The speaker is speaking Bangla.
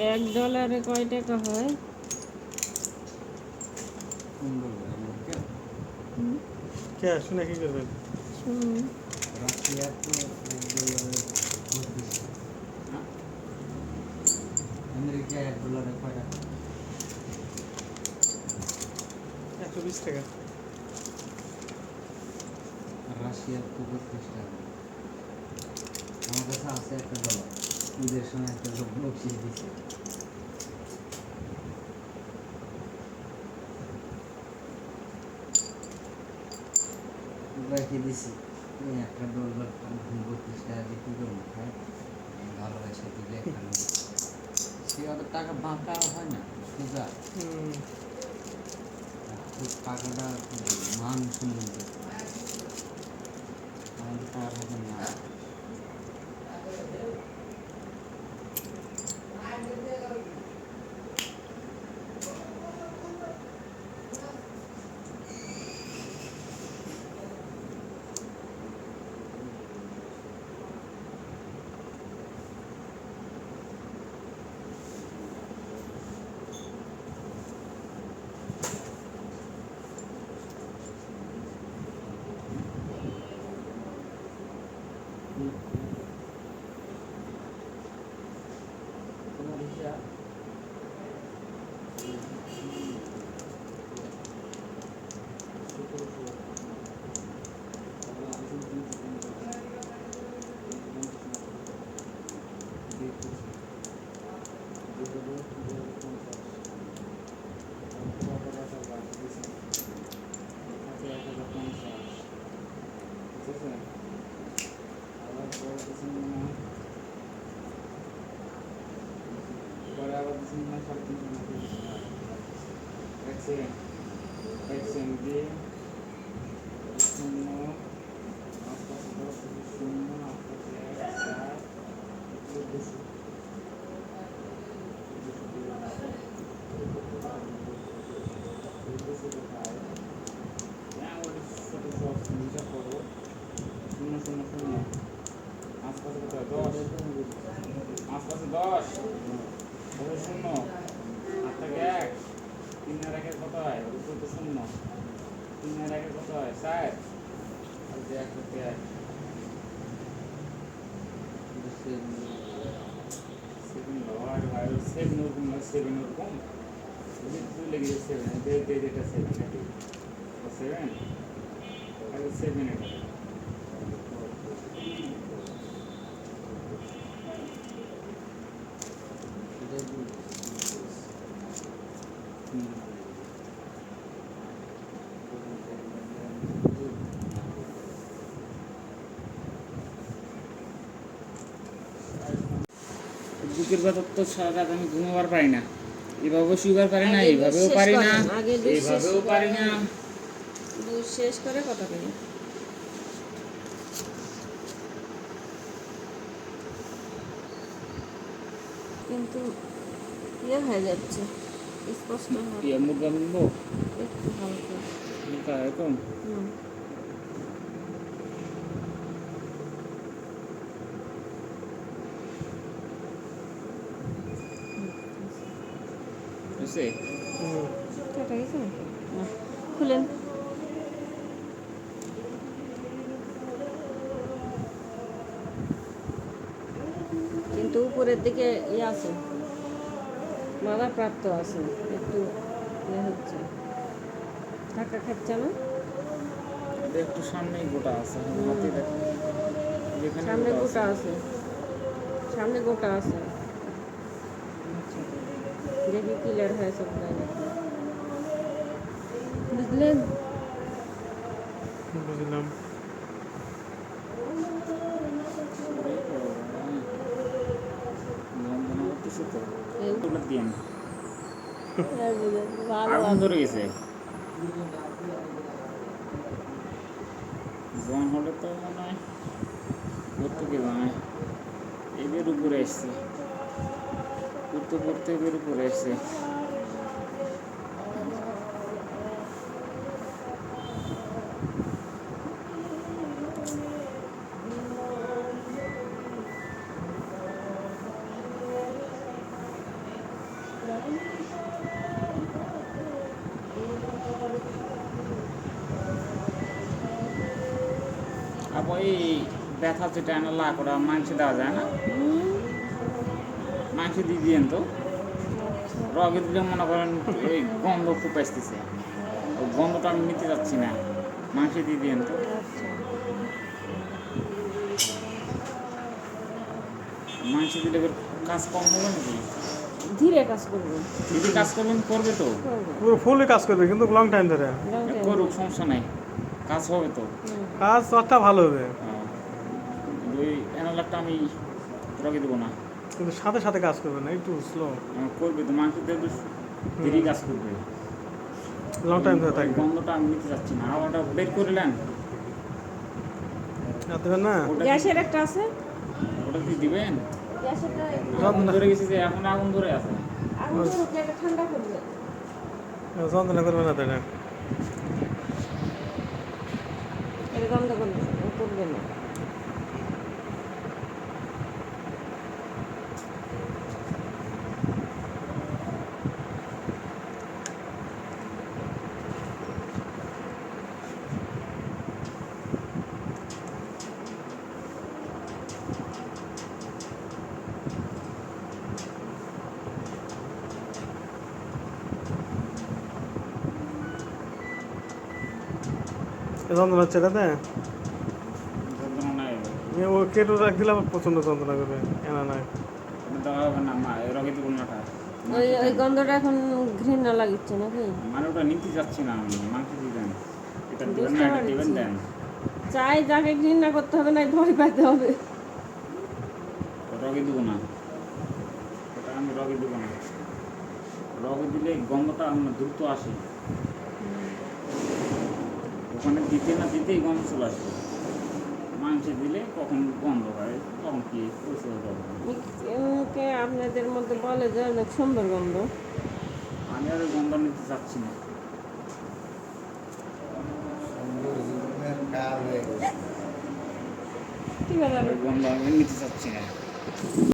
$1 কয় টাকা হয়? क्या सुना কি করবেন? শুনুন। রাশিয়া তো আমেরিকা $1 কয় টাকা? 120 টাকা। আর রাশিয়ার তো 32 টাকা। আমার কাছে আছে $1। ঈদের সময় একটা লোক বকশিস দিছে। রেখে দিছি $1 32 টাকা দিয়ে কী করবো খাই ভালোবাসে দিলে এখানে সে অত টাকা বাঁকা হয় না সোজা খুব টাকাটা মান সম্বন্ধে আমাদের টাকা না বুকের ব্যথা তো সারা রাত আমি ঘুমাবার পারি না, এভাবেও শুইবার পারি না, এইভাবেও পারি না, এইভাবেও পারি না। দুধ শেষ করে কথা বলি। কিন্তু ইয়ে হয়ে যাচ্ছে, স্পষ্ট ইয়ে মুরগা মিলবো একটু হালকা এরকম বুঝছে কেটে গেছে না, খুলেন। কিন্তু উপরের দিকে ইয়ে আছে, মাথা প্রাপ্ত আছে, একটু ইয়ে হচ্ছে, ধাক্কা খাচ্ছে না। একটু সামনেই গোটা আছে, হাতে দেখো যেখানে সামনে গোটা আছে, সামনে গোটা আছে, দেখি ক্লিয়ার হয় সব জায়গা, বুঝলেন? বুঝলাম। আগুন ধরে গেছে, জন হলে তো মনে হয় ভর্তুকি বানায় এদের উপরে এসছে, করতে করতে এদের উপরে এসছে। আবার এই ব্যথা যেটা এনে লা করা মাংস দেওয়া যায় না, মাংস দিয়ে দিয়েন তো। রগে দিলে মনে করেন এই গন্ধ খুব আসতেছে, ওই গন্ধটা আমি নিতে যাচ্ছি না, মাংস দিয়ে দিয়েন তো। আচ্ছা মাংস দিলে এবার কাজ কম হবে নাকি? ধীরে কাজ করবো, যদি কাজ করবেন করবে তো, করবো পুরো ফুলই কাজ করবে কিন্তু লং টাইম ধরে। long time। করুক, সমস্যা নাই, কাজ হবে তো। হুম। কাজ অতটা ভালো হবে, কিন্তু ওই অ্যানালগটা আমি রগে দেবো না। কিন্তু সাথে সাথে কাজ করবে না, একটু স্লো, করবে তো, মাংস দিয়ে তো দেরি কাজ করবে, লং টাইম ধরে ওই থাকবে। গন্ধটা আমি নিতে যাচ্ছি না। আর ওটা বের করলেন, দেবেন না? ওটা গ্যাসের একটা আছে, ওটা কি দিবেন? গ্যাসেরটা আগুন ধরে গেছে যে, এখন আগুন ধরে আছে। আগুন ধরুক, এটা ঠান্ডা করবে। যন্ত্রণা করবে না তাই না? এটা গন্ধ করবে, করবে না। যন্ত্রণা ছেড়ে দেয়, যন্ত্রণা নাই, ও কেটে রাখ দিলে আবার প্রচণ্ড যন্ত্রণা করবে, এনা নাই। ওটা দেওয়া হবে না, রগে দেবো না ওটা। ওই ওই গন্ধটা এখন ঘৃণা লাগিচ্ছে নাকি? মানে ওটা নিতে যাচ্ছি না আমি, মাংস দিবেন, এটা দিবেন বুঝতে না, এটা দিবেন পারছি। দেন। চাই যাকে ঘৃণা করতে হবে না, ভয় পাইতে হবে। রগে দেবো না, ওটা আমি রগে দেবো না। রগে দিলে গন্ধটা আমার দ্রুত আসে, ওখানে দিতে না দিতেই গন্ধ চলে আসে। মাংসে দিলে কখন গন্ধ হয়, তখন কি পরিষ্কার হবে। কে আপনাদের মধ্যে বলে যে অনেক সুন্দর গন্ধ। আমি আর ওই গন্ধ নিতে চাচ্ছি না, ঠিক আছে। ওই গন্ধ আমি নিতে চাচ্ছি না।